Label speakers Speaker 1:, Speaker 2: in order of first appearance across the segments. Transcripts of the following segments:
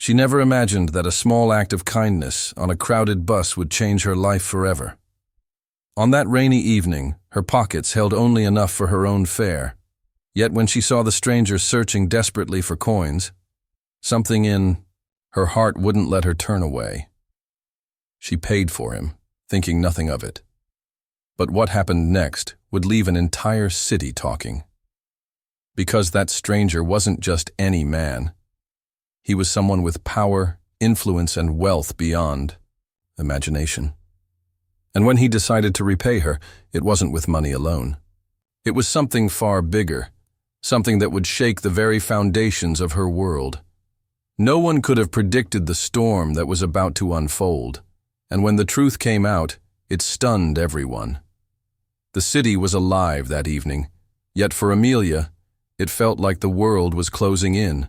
Speaker 1: She never imagined that a small act of kindness on a crowded bus would change her life forever. On that rainy evening, her pockets held only enough for her own fare. Yet when she saw the stranger searching desperately for coins, something in her heart wouldn't let her turn away. She paid for him, thinking nothing of it. But what happened next would leave an entire city talking. Because that stranger wasn't just any man. He was someone with power, influence, and wealth beyond imagination. And when he decided to repay her, it wasn't with money alone. It was something far bigger, something that would shake the very foundations of her world. No one could have predicted the storm that was about to unfold, and when the truth came out, it stunned everyone. The city was alive that evening, yet for Amelia, it felt like the world was closing in.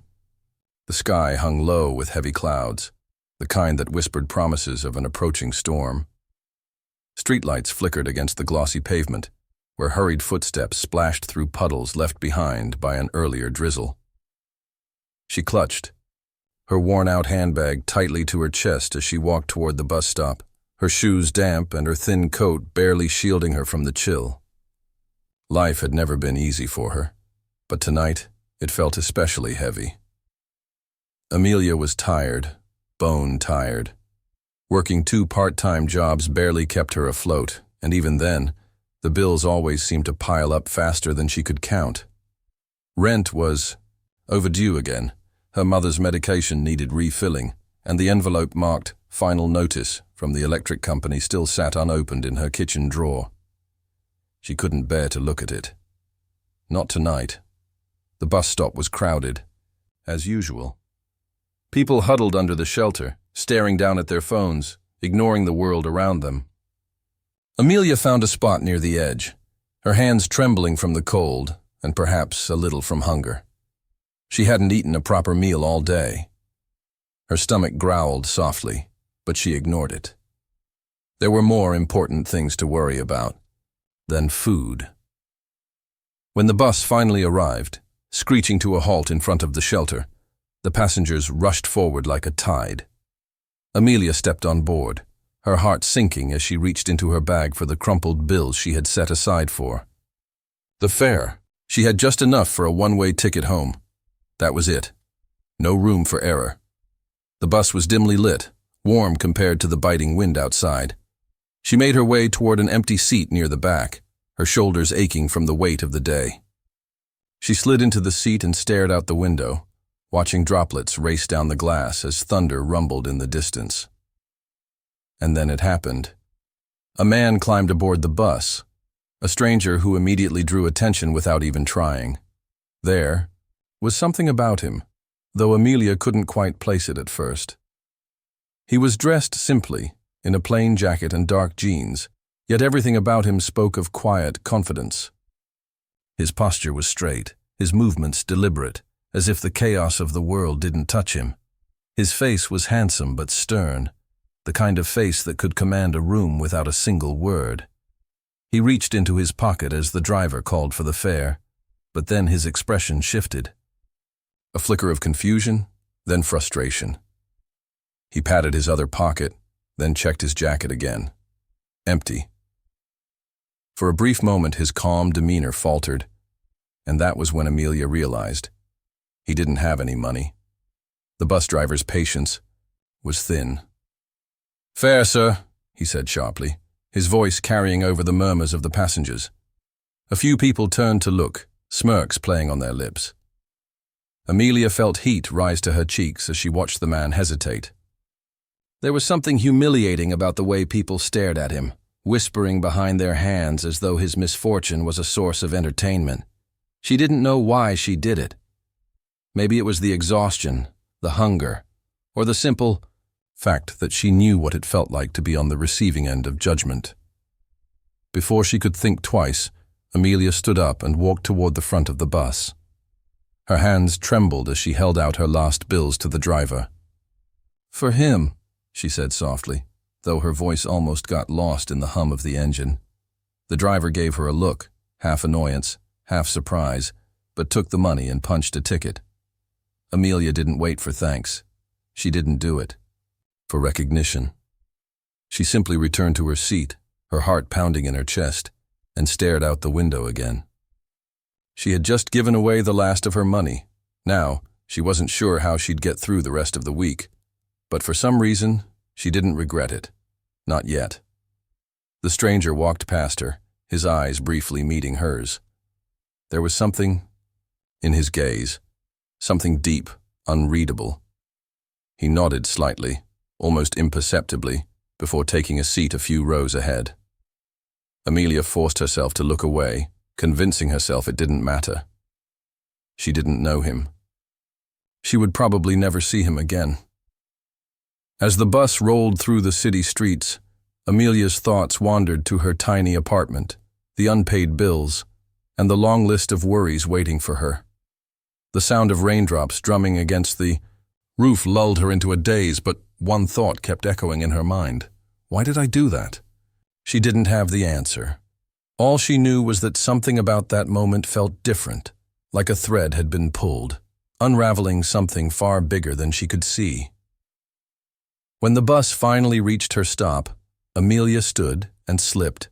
Speaker 1: The sky hung low with heavy clouds, the kind that whispered promises of an approaching storm. Streetlights flickered against the glossy pavement, where hurried footsteps splashed through puddles left behind by an earlier drizzle. She clutched, her worn-out handbag tightly to her chest as she walked toward the bus stop, her shoes damp and her thin coat barely shielding her from the chill. Life had never been easy for her, but tonight it felt especially heavy. Amelia was tired, bone-tired. Working 2 part-time jobs barely kept her afloat, and even then, the bills always seemed to pile up faster than she could count. Rent was overdue again, her mother's medication needed refilling, and the envelope marked "Final Notice" from the electric company still sat unopened in her kitchen drawer. She couldn't bear to look at it. Not tonight. The bus stop was crowded, as usual. People huddled under the shelter, staring down at their phones, ignoring the world around them. Amelia found a spot near the edge, her hands trembling from the cold and perhaps a little from hunger. She hadn't eaten a proper meal all day. Her stomach growled softly, but she ignored it. There were more important things to worry about than food. When the bus finally arrived, screeching to a halt in front of the shelter, the passengers rushed forward like a tide. Amelia stepped on board, her heart sinking as she reached into her bag for the crumpled bills she had set aside for. The fare. She had just enough for a one-way ticket home. That was it. No room for error. The bus was dimly lit, warm compared to the biting wind outside. She made her way toward an empty seat near the back, her shoulders aching from the weight of the day. She slid into the seat and stared out the window, watching droplets race down the glass as thunder rumbled in the distance. And then it happened. A man climbed aboard the bus, a stranger who immediately drew attention without even trying. There was something about him, though Amelia couldn't quite place it at first. He was dressed simply, in a plain jacket and dark jeans, yet everything about him spoke of quiet confidence. His posture was straight, his movements deliberate, as if the chaos of the world didn't touch him. His face was handsome but stern, the kind of face that could command a room without a single word. He reached into his pocket as the driver called for the fare, but then his expression shifted. A flicker of confusion, then frustration. He patted his other pocket, then checked his jacket again. Empty. For a brief moment his calm demeanor faltered, and that was when Amelia realized he didn't have any money. The bus driver's patience was thin. "Fare, sir," he said sharply, his voice carrying over the murmurs of the passengers. A few people turned to look, smirks playing on their lips. Amelia felt heat rise to her cheeks as she watched the man hesitate. There was something humiliating about the way people stared at him, whispering behind their hands as though his misfortune was a source of entertainment. She didn't know why she did it. Maybe it was the exhaustion, the hunger, or the simple fact that she knew what it felt like to be on the receiving end of judgment. Before she could think twice, Amelia stood up and walked toward the front of the bus. Her hands trembled as she held out her last bills to the driver. "For him," she said softly, though her voice almost got lost in the hum of the engine. The driver gave her a look, half annoyance, half surprise, but took the money and punched a ticket. Amelia didn't wait for thanks. She didn't do it for recognition. She simply returned to her seat, her heart pounding in her chest, and stared out the window again. She had just given away the last of her money. Now, she wasn't sure how she'd get through the rest of the week, but for some reason, she didn't regret it. Not yet. The stranger walked past her, his eyes briefly meeting hers. There was something in his gaze, something deep, unreadable. He nodded slightly, almost imperceptibly, before taking a seat a few rows ahead. Amelia forced herself to look away, convincing herself it didn't matter. She didn't know him. She would probably never see him again. As the bus rolled through the city streets, Amelia's thoughts wandered to her tiny apartment, the unpaid bills, and the long list of worries waiting for her. The sound of raindrops drumming against the roof lulled her into a daze, but one thought kept echoing in her mind. Why did I do that? She didn't have the answer. All she knew was that something about that moment felt different, like a thread had been pulled, unraveling something far bigger than she could see. When the bus finally reached her stop, Amelia stood and slipped.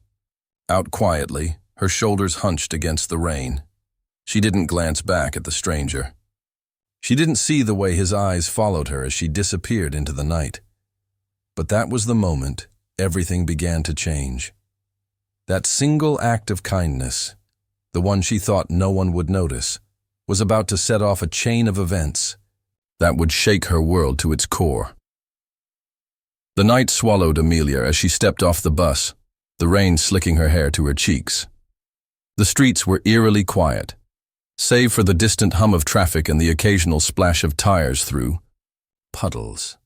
Speaker 1: Out quietly, her shoulders hunched against the rain. She didn't glance back at the stranger. She didn't see the way his eyes followed her as she disappeared into the night. But that was the moment everything began to change. That single act of kindness, the one she thought no one would notice, was about to set off a chain of events that would shake her world to its core. The night swallowed Amelia as she stepped off the bus, the rain slicking her hair to her cheeks. The streets were eerily quiet, save for the distant hum of traffic and the occasional splash of tires through puddles.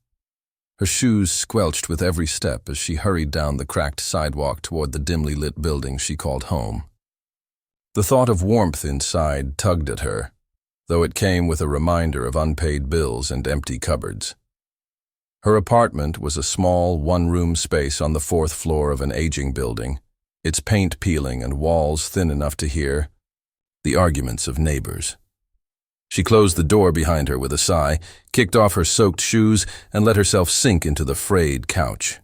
Speaker 1: Her shoes squelched with every step as she hurried down the cracked sidewalk toward the dimly lit building she called home. The thought of warmth inside tugged at her, though it came with a reminder of unpaid bills and empty cupboards. Her apartment was a small, one-room space on the 4th floor of an aging building, its paint peeling and walls thin enough to hear the arguments of neighbors. She closed the door behind her with a sigh, kicked off her soaked shoes, and let herself sink into the frayed couch.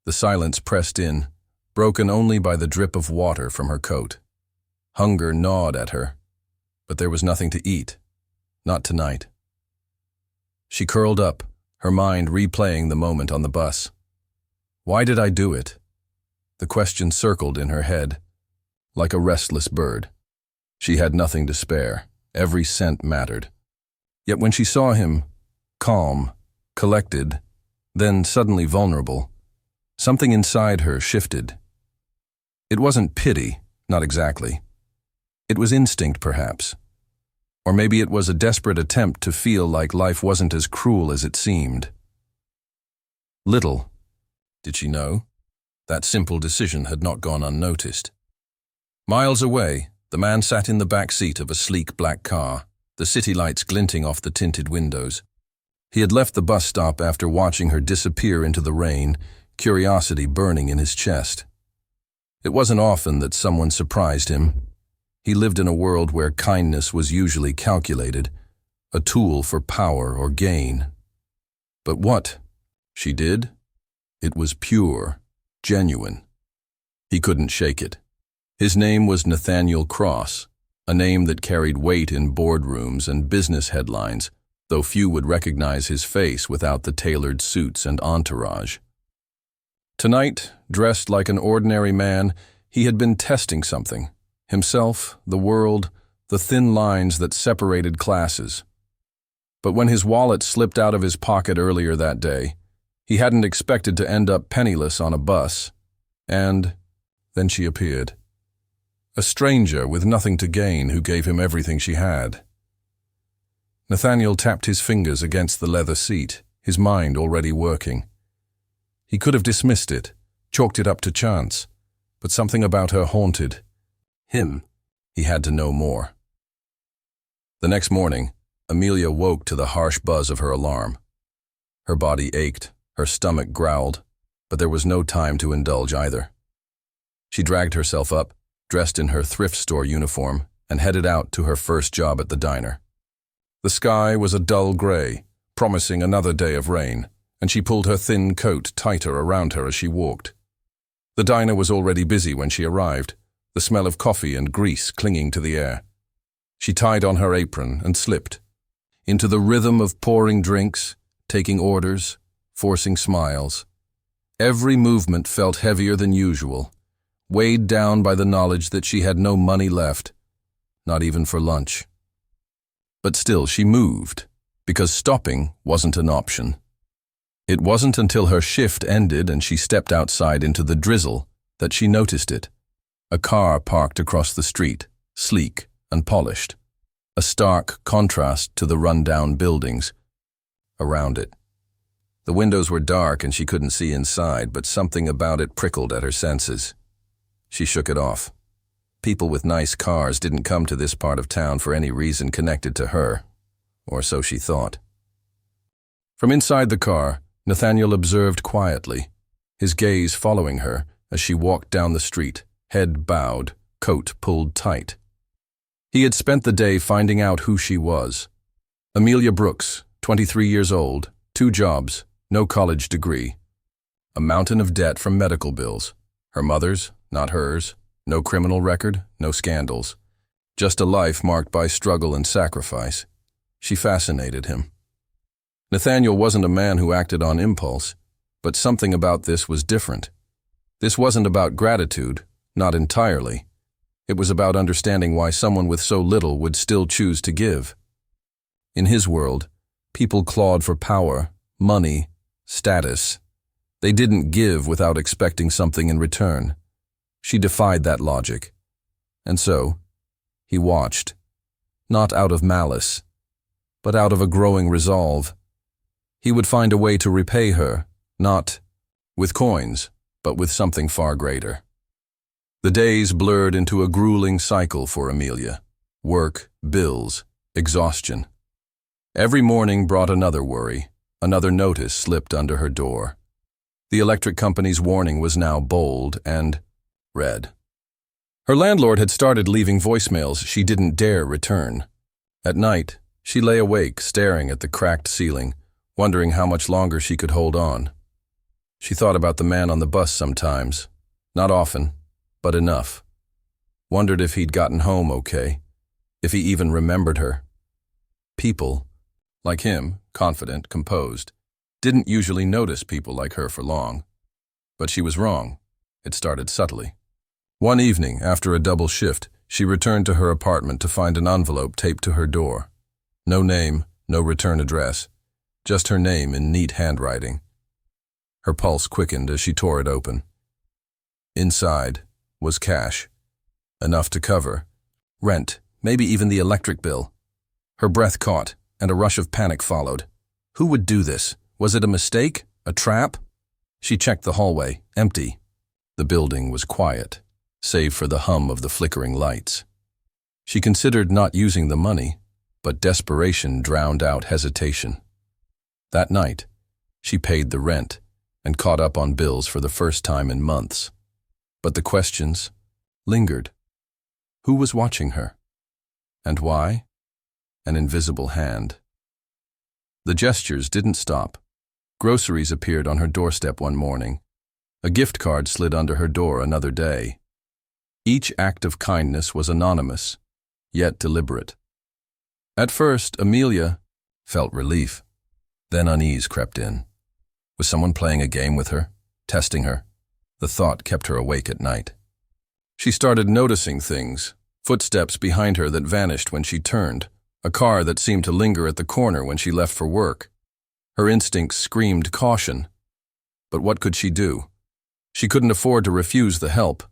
Speaker 1: The silence pressed in, broken only by the drip of water from her coat. Hunger gnawed at her, but there was nothing to eat. Not tonight. She curled up, her mind replaying the moment on the bus. Why did I do it? The question circled in her head, like a restless bird. She had nothing to spare. Every cent mattered. Yet when she saw him, calm, collected, then suddenly vulnerable, something inside her shifted. It wasn't pity, not exactly. It was instinct, perhaps. Or maybe it was a desperate attempt to feel like life wasn't as cruel as it seemed. Little did she know, that simple decision had not gone unnoticed. Miles away, the man sat in the back seat of a sleek black car, the city lights glinting off the tinted windows. He had left the bus stop after watching her disappear into the rain, curiosity burning in his chest. It wasn't often that someone surprised him. He lived in a world where kindness was usually calculated, a tool for power or gain. But what she did, it was pure, genuine. He couldn't shake it. His name was Nathaniel Cross, a name that carried weight in boardrooms and business headlines, though few would recognize his face without the tailored suits and entourage. Tonight, dressed like an ordinary man, he had been testing something. Himself, the world, the thin lines that separated classes. But when his wallet slipped out of his pocket earlier that day, he hadn't expected to end up penniless on a bus. And then she appeared. A stranger with nothing to gain who gave him everything she had. Nathaniel tapped his fingers against the leather seat, his mind already working. He could have dismissed it, chalked it up to chance, but something about her haunted him. He had to know more. The next morning, Amelia woke to the harsh buzz of her alarm. Her body ached, her stomach growled, but there was no time to indulge either. She dragged herself up, dressed in her thrift store uniform, and headed out to her first job at the diner. The sky was a dull gray, promising another day of rain, and she pulled her thin coat tighter around her as she walked. The diner was already busy when she arrived, the smell of coffee and grease clinging to the air. She tied on her apron and slipped into the rhythm of pouring drinks, taking orders, forcing smiles. Every movement felt heavier than usual, weighed down by the knowledge that she had no money left, not even for lunch. But still she moved, because stopping wasn't an option. It wasn't until her shift ended and she stepped outside into the drizzle that she noticed it. A car parked across the street, sleek and polished, a stark contrast to the run-down buildings around it. The windows were dark and she couldn't see inside, but something about it prickled at her senses. She shook it off. People with nice cars didn't come to this part of town for any reason connected to her, or so she thought. From inside the car, Nathaniel observed quietly, his gaze following her as she walked down the street, head bowed, coat pulled tight. He had spent the day finding out who she was. Amelia Brooks, 23 years old, 2 jobs, no college degree. A mountain of debt from medical bills. Her mother's, not hers. No criminal record, no scandals. Just a life marked by struggle and sacrifice. She fascinated him. Nathaniel wasn't a man who acted on impulse, but something about this was different. This wasn't about gratitude, not entirely. It was about understanding why someone with so little would still choose to give. In his world, people clawed for power, money, status. They didn't give without expecting something in return. She defied that logic. And so, he watched, not out of malice, but out of a growing resolve. He would find a way to repay her, not with coins, but with something far greater. The days blurred into a grueling cycle for Amelia. Work, bills, exhaustion. Every morning brought another worry, another notice slipped under her door. The electric company's warning was now bold and red. Her landlord had started leaving voicemails she didn't dare return. At night, she lay awake staring at the cracked ceiling, wondering how much longer she could hold on. She thought about the man on the bus sometimes, not often, but enough. Wondered if he'd gotten home okay, if he even remembered her. People, like him, confident, composed, didn't usually notice people like her for long. But she was wrong. It started subtly. One evening, after a double shift, she returned to her apartment to find an envelope taped to her door. No name, no return address, just her name in neat handwriting. Her pulse quickened as she tore it open. Inside was cash, enough to cover rent, maybe even the electric bill. Her breath caught, and a rush of panic followed. Who would do this? Was it a mistake? A trap? She checked the hallway, empty. The building was quiet, save for the hum of the flickering lights. She considered not using the money, but desperation drowned out hesitation. That night, she paid the rent and caught up on bills for the first time in months. But the questions lingered. Who was watching her? And why? An invisible hand. The gestures didn't stop. Groceries appeared on her doorstep one morning. A gift card slid under her door another day. Each act of kindness was anonymous, yet deliberate. At first, Amelia felt relief. Then unease crept in. Was someone playing a game with her, testing her? The thought kept her awake at night. She started noticing things, footsteps behind her that vanished when she turned, a car that seemed to linger at the corner when she left for work. Her instincts screamed caution. But what could she do? She couldn't afford to refuse the help,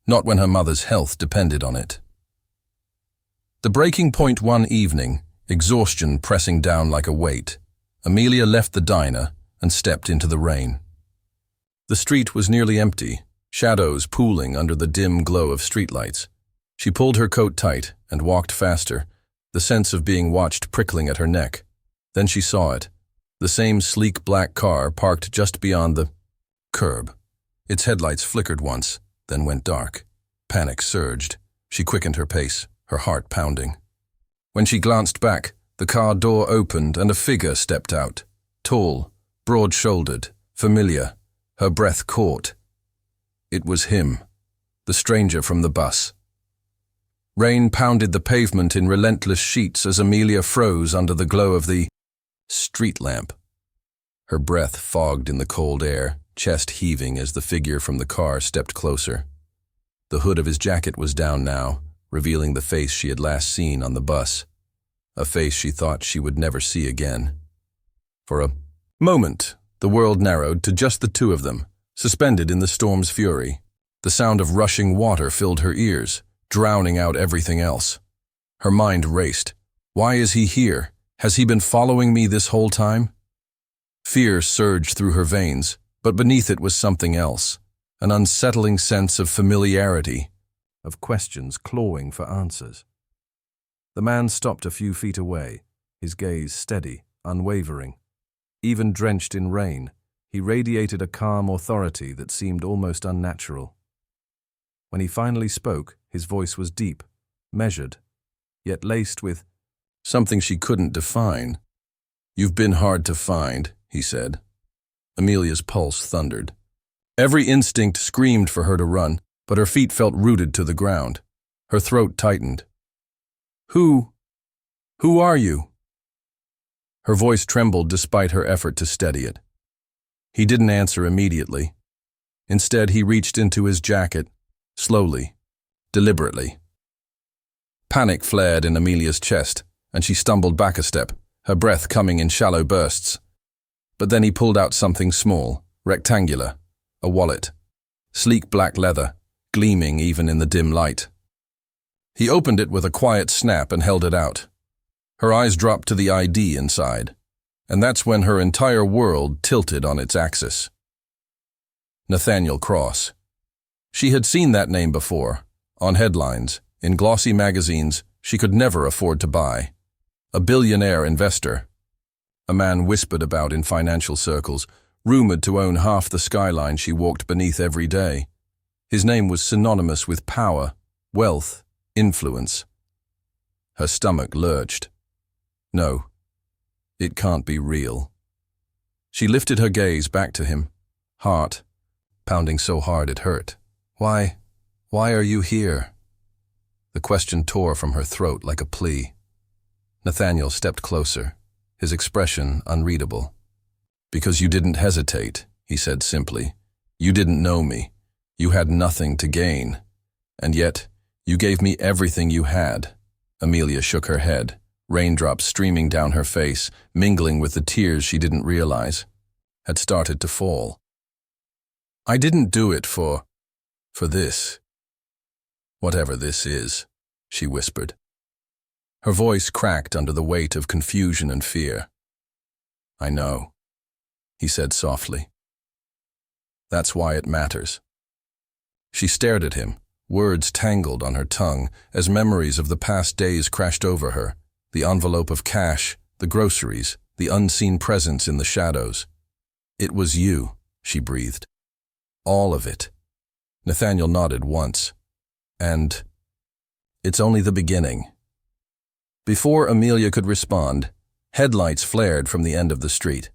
Speaker 1: not when her mother's health depended on it. The breaking point one evening, exhaustion pressing down like a weight, Amelia left the diner and stepped into the rain. The street was nearly empty, shadows pooling under the dim glow of streetlights. She pulled her coat tight and walked faster, the sense of being watched prickling at her neck. Then she saw it, the same sleek black car parked just beyond the curb. Its headlights flickered once, then went dark. Panic surged. She quickened her pace, her heart pounding. When she glanced back, The car door opened and a figure stepped out. Tall, broad-shouldered, familiar, her breath caught. It was him, the stranger from the bus. Rain pounded the pavement in relentless sheets as Amelia froze under the glow of the street lamp. Her breath fogged in the cold air, chest heaving as the figure from the car stepped closer. The hood of his jacket was down now, revealing the face she had last seen on the bus, a face she thought she would never see again. For a moment, the world narrowed to just the two of them, suspended in the storm's fury. The sound of rushing water filled her ears, drowning out everything else. Her mind raced. Why is he here? Has he been following me this whole time? Fear surged through her veins, but beneath it was something else, an unsettling sense of familiarity, of questions clawing for answers. The man stopped a few feet away, his gaze steady, unwavering. Even drenched in rain, he radiated a calm authority that seemed almost unnatural. When he finally spoke, his voice was deep, measured, yet laced with something she couldn't define. "You've been hard to find," he said. Amelia's pulse thundered. Every instinct screamed for her to run, but her feet felt rooted to the ground. Her throat tightened. Who are you?" Her voice trembled despite her effort to steady it. He didn't answer immediately. Instead, he reached into his jacket, slowly, deliberately. Panic flared in Amelia's chest, and she stumbled back a step, her breath coming in shallow bursts. But then he pulled out something small, rectangular, a wallet, sleek black leather, gleaming even in the dim light. He opened it with a quiet snap and held it out. Her eyes dropped to the ID inside, and that's when her entire world tilted on its axis. Nathaniel Cross. She had seen that name before, on headlines, in glossy magazines she could never afford to buy. A billionaire investor. A man whispered about in financial circles, rumored to own half the skyline she walked beneath every day. His name was synonymous with power, wealth, influence. Her stomach lurched. No, it can't be real. She lifted her gaze back to him, heart pounding so hard it hurt. Why are you here?" The question tore from her throat like a plea. Nathaniel stepped closer, his expression unreadable. "Because you didn't hesitate," he said simply. "You didn't know me. You had nothing to gain. And yet, you gave me everything you had." Amelia shook her head, raindrops streaming down her face, mingling with the tears she didn't realize had started to fall. "I didn't do it for this. Whatever this is," she whispered. Her voice cracked under the weight of confusion and fear. "I know," he said softly. "That's why it matters." She stared at him, words tangled on her tongue as memories of the past days crashed over her, the envelope of cash, the groceries, the unseen presence in the shadows. "It was you," she breathed. "All of it." Nathaniel nodded once. "And it's only the beginning." Before Amelia could respond, headlights flared from the end of the street.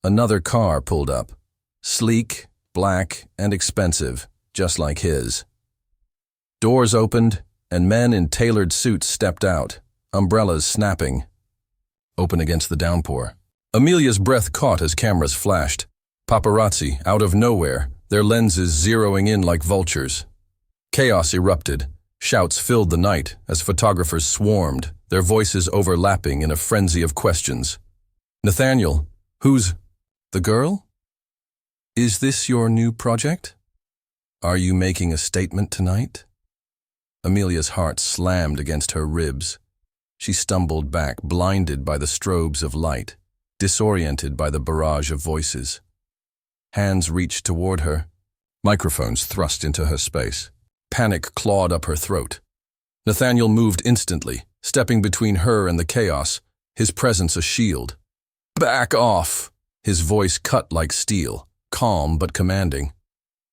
Speaker 1: Another car pulled up, sleek, black, and expensive, just like his. Doors opened, and men in tailored suits stepped out, umbrellas snapping, open against the downpour. Amelia's breath caught as cameras flashed. Paparazzi, out of nowhere, their lenses zeroing in like vultures. Chaos erupted. Shouts filled the night as photographers swarmed, their voices overlapping in a frenzy of questions. "Nathaniel, who's the girl? Is this your new project? Are you making a statement tonight?" Amelia's heart slammed against her ribs. She stumbled back, blinded by the strobes of light, disoriented by the barrage of voices. Hands reached toward her, microphones thrust into her space. Panic clawed up her throat. Nathaniel moved instantly, stepping between her and the chaos, his presence a shield. "Back off!" His voice cut like steel, calm but commanding.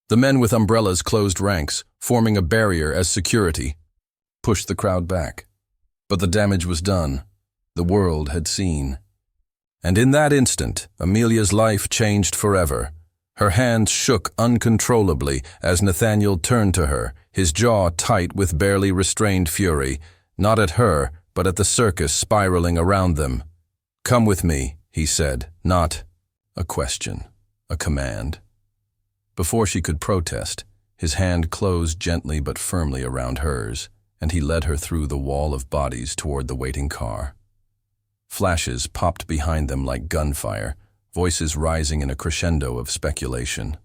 Speaker 1: The men with umbrellas closed ranks, forming a barrier as security pushed the crowd back. But the damage was done. the world had seen. And in that instant, Amelia's life changed forever. Her hands shook uncontrollably as Nathaniel turned to her, his jaw tight with barely restrained fury, not at her, but at the circus spiraling around them. "Come with me," he said, not a question, a command. Before she could protest, his hand closed gently but firmly around hers, and he led her through the wall of bodies toward the waiting car. Flashes popped behind them like gunfire, voices rising in a crescendo of speculation.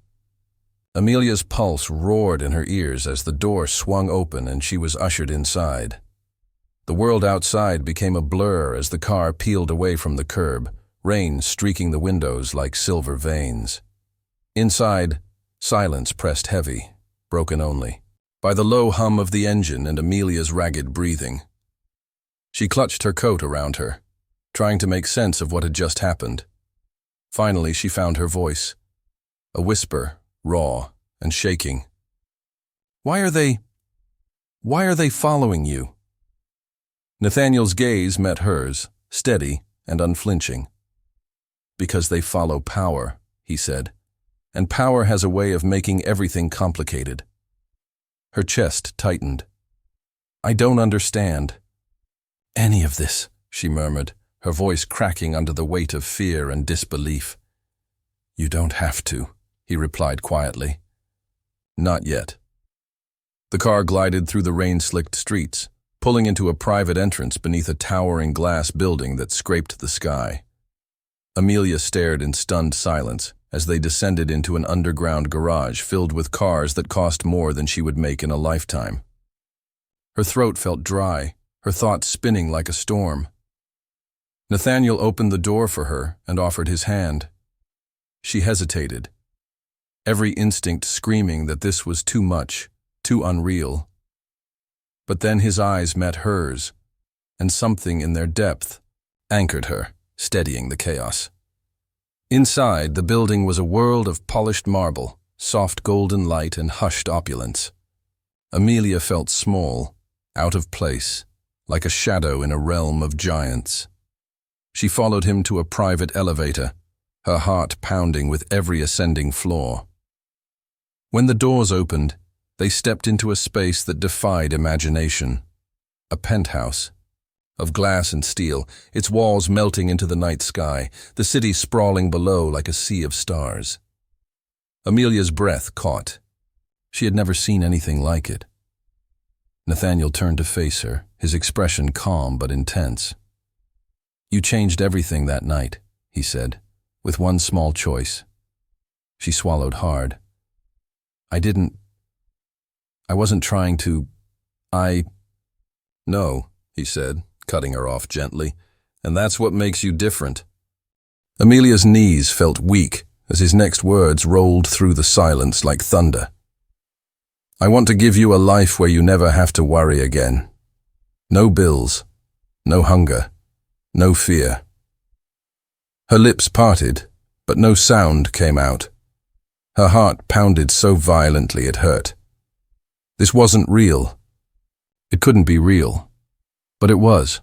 Speaker 1: Amelia's pulse roared in her ears as the door swung open and she was ushered inside. The world outside became a blur as the car peeled away from the curb, rain streaking the windows like silver veins. Inside, silence pressed heavy, broken only by the low hum of the engine and Amelia's ragged breathing. She clutched her coat around her, trying to make sense of what had just happened. Finally, she found her voice, a whisper, raw and shaking. Why are they following you?" Nathaniel's gaze met hers, steady and unflinching. "Because they follow power," he said, "and power has a way of making everything complicated." Her chest tightened. "I don't understand any of this," she murmured, her voice cracking under the weight of fear and disbelief. "You don't have to," he replied quietly. "Not yet." The car glided through the rain-slicked streets, pulling into a private entrance beneath a towering glass building that scraped the sky. Amelia stared in stunned silence as they descended into an underground garage filled with cars that cost more than she would make in a lifetime. Her throat felt dry, her thoughts spinning like a storm. Nathaniel opened the door for her and offered his hand. She hesitated, every instinct screaming that this was too much, too unreal. But then his eyes met hers, and something in their depth anchored her, steadying the chaos. Inside, the building was a world of polished marble, soft golden light and hushed opulence. Amelia felt small, out of place, like a shadow in a realm of giants. She followed him to a private elevator, her heart pounding with every ascending floor. When the doors opened, they stepped into a space that defied imagination. A penthouse, of glass and steel, its walls melting into the night sky, the city sprawling below like a sea of stars. Amelia's breath caught. She had never seen anything like it. Nathaniel turned to face her, his expression calm but intense. "You changed everything that night," he said, "with one small choice." She swallowed hard. I wasn't trying to. No," he said, cutting her off gently, "and that's what makes you different." Amelia's knees felt weak as his next words rolled through the silence like thunder. "I want to give you a life where you never have to worry again. No bills, no hunger, no fear." Her lips parted, but no sound came out. Her heart pounded so violently it hurt. This wasn't real. It couldn't be real. But it was.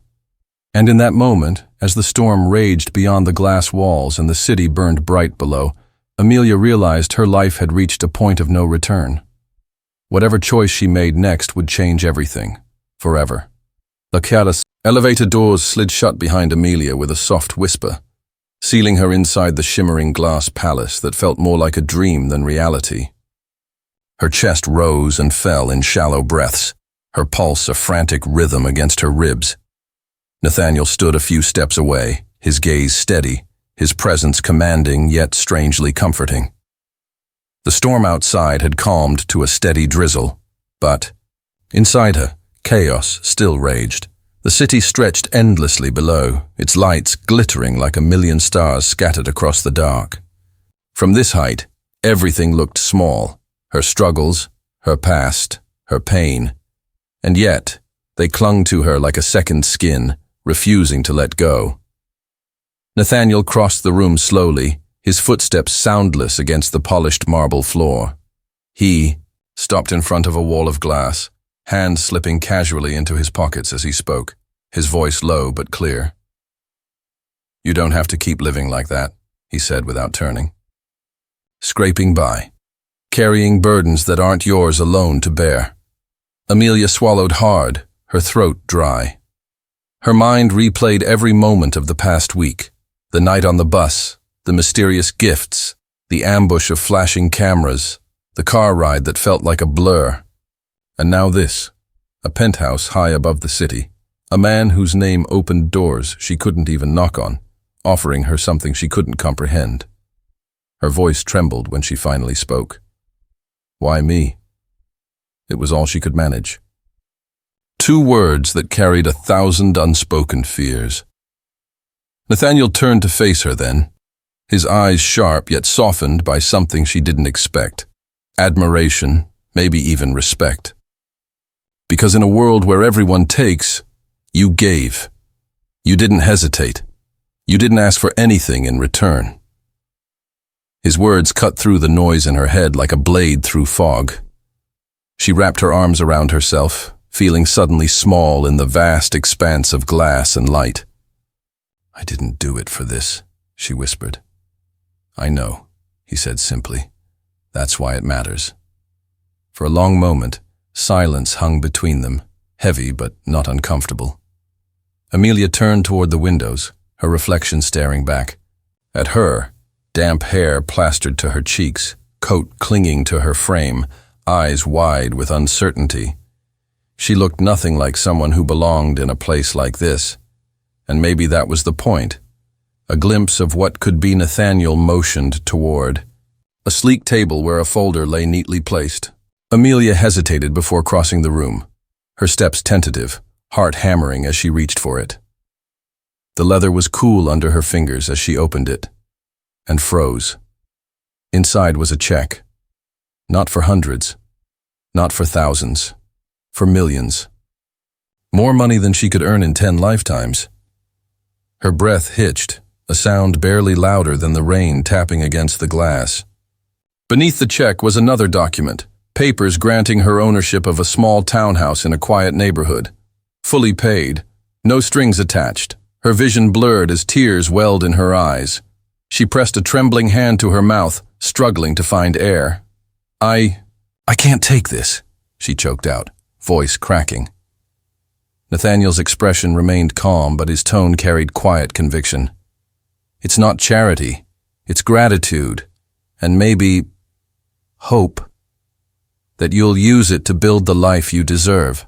Speaker 1: And in that moment, as the storm raged beyond the glass walls and the city burned bright below, Amelia realized her life had reached a point of no return. Whatever choice she made next would change everything, forever. The elevator doors slid shut behind Amelia with a soft whisper, sealing her inside the shimmering glass palace that felt more like a dream than reality. Her chest rose and fell in shallow breaths, her pulse a frantic rhythm against her ribs. Nathaniel stood a few steps away, his gaze steady, his presence commanding yet strangely comforting. The storm outside had calmed to a steady drizzle, but inside her, chaos still raged. The city stretched endlessly below, its lights glittering like a million stars scattered across the dark. From this height, everything looked small, her struggles, her past, her pain, and yet they clung to her like a second skin, refusing to let go. Nathaniel crossed the room slowly, his footsteps soundless against the polished marble floor. He stopped in front of a wall of glass, hands slipping casually into his pockets as he spoke, his voice low but clear. You don't have to keep living like that, he said without turning. Scraping by, carrying burdens that aren't yours alone to bear. Amelia swallowed hard, her throat dry. Her mind replayed every moment of the past week, the night on the bus, the mysterious gifts, the ambush of flashing cameras, the car ride that felt like a blur. And now this, a penthouse high above the city, a man whose name opened doors she couldn't even knock on, offering her something she couldn't comprehend. Her voice trembled when she finally spoke. Why me? It was all she could manage. 2 words that carried 1,000 unspoken fears. Nathaniel turned to face her then, his eyes sharp yet softened by something she didn't expect. Admiration, maybe even respect. Because in a world where everyone takes, you gave. You didn't hesitate. You didn't ask for anything in return. His words cut through the noise in her head like a blade through fog. She wrapped her arms around herself, feeling suddenly small in the vast expanse of glass and light. I didn't do it for this, she whispered. I know, he said simply. That's why it matters. For a long moment, silence hung between them, heavy but not uncomfortable. Amelia turned toward the windows, her reflection staring back. At her, damp hair plastered to her cheeks, coat clinging to her frame, eyes wide with uncertainty. She looked nothing like someone who belonged in a place like this. And maybe that was the point. A glimpse of what could be Nathaniel motioned toward. A sleek table where a folder lay neatly placed. Amelia hesitated before crossing the room, her steps tentative, heart hammering as she reached for it. The leather was cool under her fingers as she opened it, and froze. Inside was a check. Not for hundreds, not for thousands, for millions. More money than she could earn in 10 lifetimes. Her breath hitched, a sound barely louder than the rain tapping against the glass. Beneath the check was another document, papers granting her ownership of a small townhouse in a quiet neighborhood. Fully paid, no strings attached, her vision blurred as tears welled in her eyes. She pressed a trembling hand to her mouth, struggling to find air. I can't take this, she choked out, voice cracking. Nathaniel's expression remained calm, but his tone carried quiet conviction. It's not charity, it's gratitude, and maybe hope that you'll use it to build the life you deserve.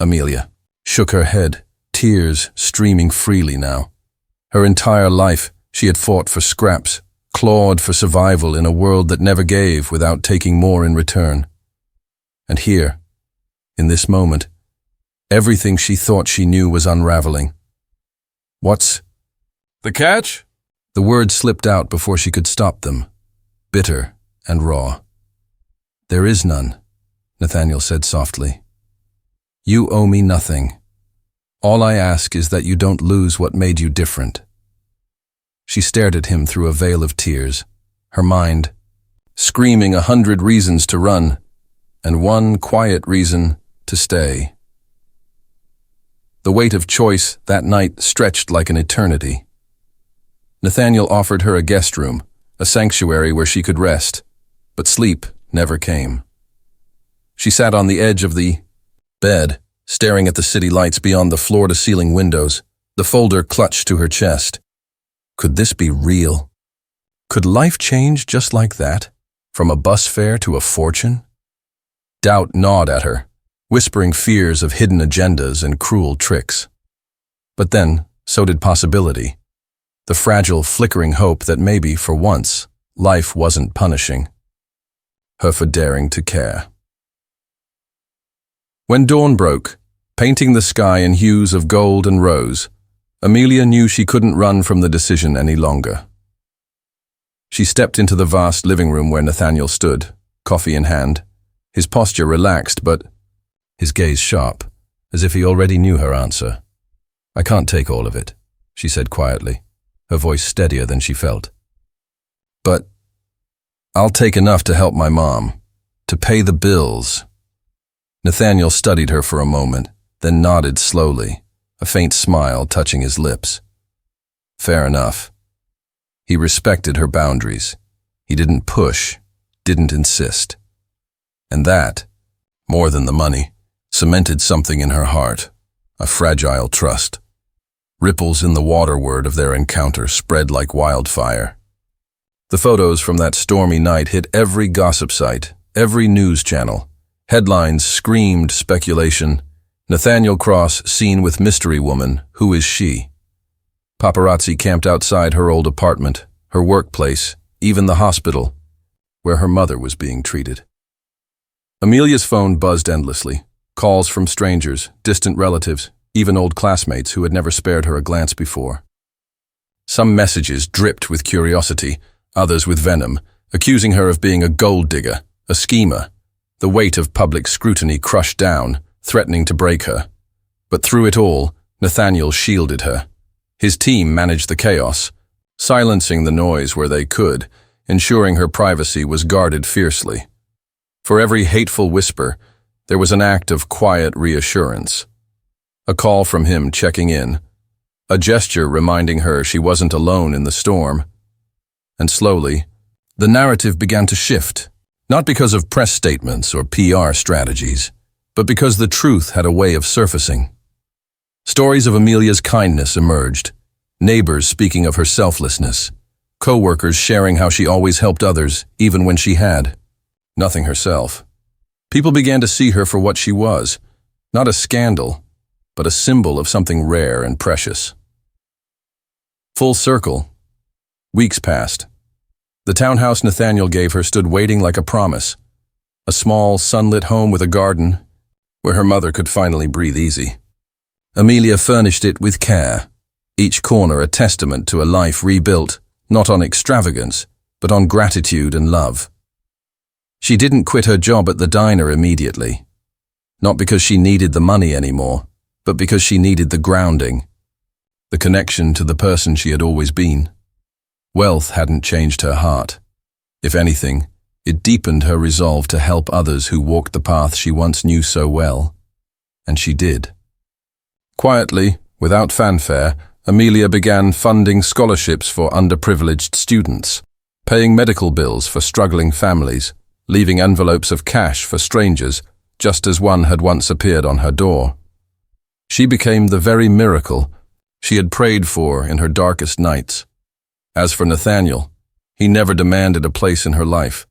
Speaker 1: Amelia shook her head, tears streaming freely now. Her entire life, she had fought for scraps, clawed for survival in a world that never gave without taking more in return. And here, in this moment, everything she thought she knew was unraveling. What's the catch? The words slipped out before she could stop them, bitter and raw. There is none, Nathaniel said softly. You owe me nothing. All I ask is that you don't lose what made you different. She stared at him through a veil of tears, her mind screaming 100 reasons to run, and one quiet reason to stay. The weight of choice that night stretched like an eternity. Nathaniel offered her a guest room, a sanctuary where she could rest, but sleep never came. She sat on the edge of the bed, staring at the city lights beyond the floor-to-ceiling windows, the folder clutched to her chest. Could this be real? Could life change just like that, from a bus fare to a fortune? Doubt gnawed at her, whispering fears of hidden agendas and cruel tricks. But then, so did possibility, the fragile, flickering hope that maybe, for once, life wasn't punishing her for daring to care. When dawn broke, painting the sky in hues of gold and rose, Amelia knew she couldn't run from the decision any longer. She stepped into the vast living room where Nathaniel stood, coffee in hand, his posture relaxed but his gaze sharp, as if he already knew her answer. I can't take all of it, she said quietly, her voice steadier than she felt. But I'll take enough to help my mom, to pay the bills. Nathaniel studied her for a moment, then nodded slowly, a faint smile touching his lips. Fair enough. He respected her boundaries. He didn't push, didn't insist. And that, more than the money, cemented something in her heart, a fragile trust. Ripples in the waterward of their encounter spread like wildfire. The photos from that stormy night hit every gossip site, every news channel. Headlines screamed speculation. Nathaniel Cross seen with mystery woman, who is she? Paparazzi camped outside her old apartment, her workplace, even the hospital, where her mother was being treated. Amelia's phone buzzed endlessly. Calls from strangers, distant relatives, even old classmates who had never spared her a glance before. Some messages dripped with curiosity, others with venom, accusing her of being a gold digger, a schemer. The weight of public scrutiny crushed down, threatening to break her. But through it all, Nathaniel shielded her. His team managed the chaos, silencing the noise where they could, ensuring her privacy was guarded fiercely. For every hateful whisper, there was an act of quiet reassurance. A call from him checking in, a gesture reminding her she wasn't alone in the storm. And slowly, the narrative began to shift, not because of press statements or PR strategies, but because the truth had a way of surfacing. Stories of Amelia's kindness emerged, neighbors speaking of her selflessness, co-workers sharing how she always helped others even when she had nothing herself. People began to see her for what she was, not a scandal, but a symbol of something rare and precious. Full circle. Weeks passed. The townhouse Nathaniel gave her stood waiting like a promise, a small, sunlit home with a garden where her mother could finally breathe easy. Amelia furnished it with care, each corner a testament to a life rebuilt, not on extravagance, but on gratitude and love. She didn't quit her job at the diner immediately, not because she needed the money anymore, but because she needed the grounding, the connection to the person she had always been. Wealth hadn't changed her heart. If anything, it deepened her resolve to help others who walked the path she once knew so well. And she did. Quietly, without fanfare, Amelia began funding scholarships for underprivileged students, paying medical bills for struggling families, leaving envelopes of cash for strangers, just as one had once appeared on her door. She became the very miracle she had prayed for in her darkest nights. As for Nathaniel, he never demanded a place in her life,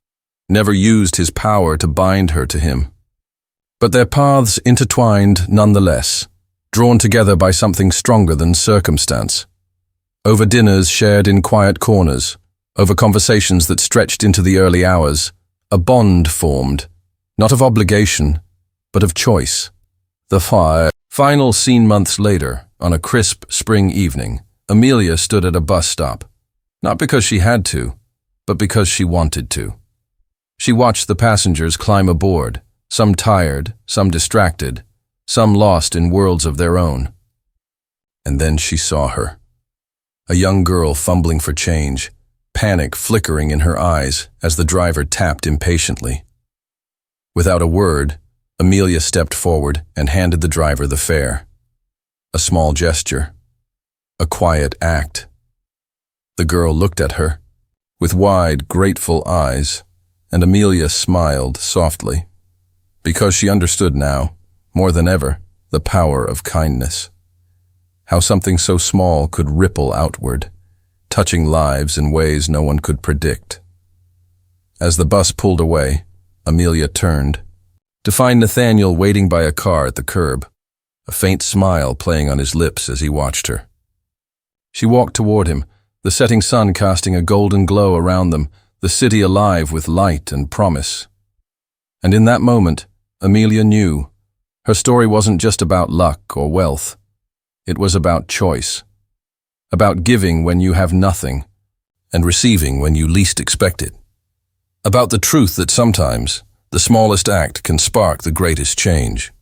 Speaker 1: never used his power to bind her to him. But their paths intertwined nonetheless, drawn together by something stronger than circumstance. Over dinners shared in quiet corners, over conversations that stretched into the early hours, a bond formed, not of obligation, but of choice. The final scene months later, on a crisp spring evening, Amelia stood at a bus stop, not because she had to, but because she wanted to. She watched the passengers climb aboard, some tired, some distracted, some lost in worlds of their own. And then she saw her. A young girl fumbling for change, panic flickering in her eyes as the driver tapped impatiently. Without a word, Amelia stepped forward and handed the driver the fare. A small gesture, a quiet act. The girl looked at her, with wide, grateful eyes, and Amelia smiled softly, because she understood now, more than ever, the power of kindness. How something so small could ripple outward, touching lives in ways no one could predict. As the bus pulled away, Amelia turned, to find Nathaniel waiting by a car at the curb, a faint smile playing on his lips as he watched her. She walked toward him, the setting sun casting a golden glow around them, the city alive with light and promise. And in that moment, Amelia knew her story wasn't just about luck or wealth. It was about choice, about giving when you have nothing and receiving when you least expect it, about the truth that sometimes the smallest act can spark the greatest change.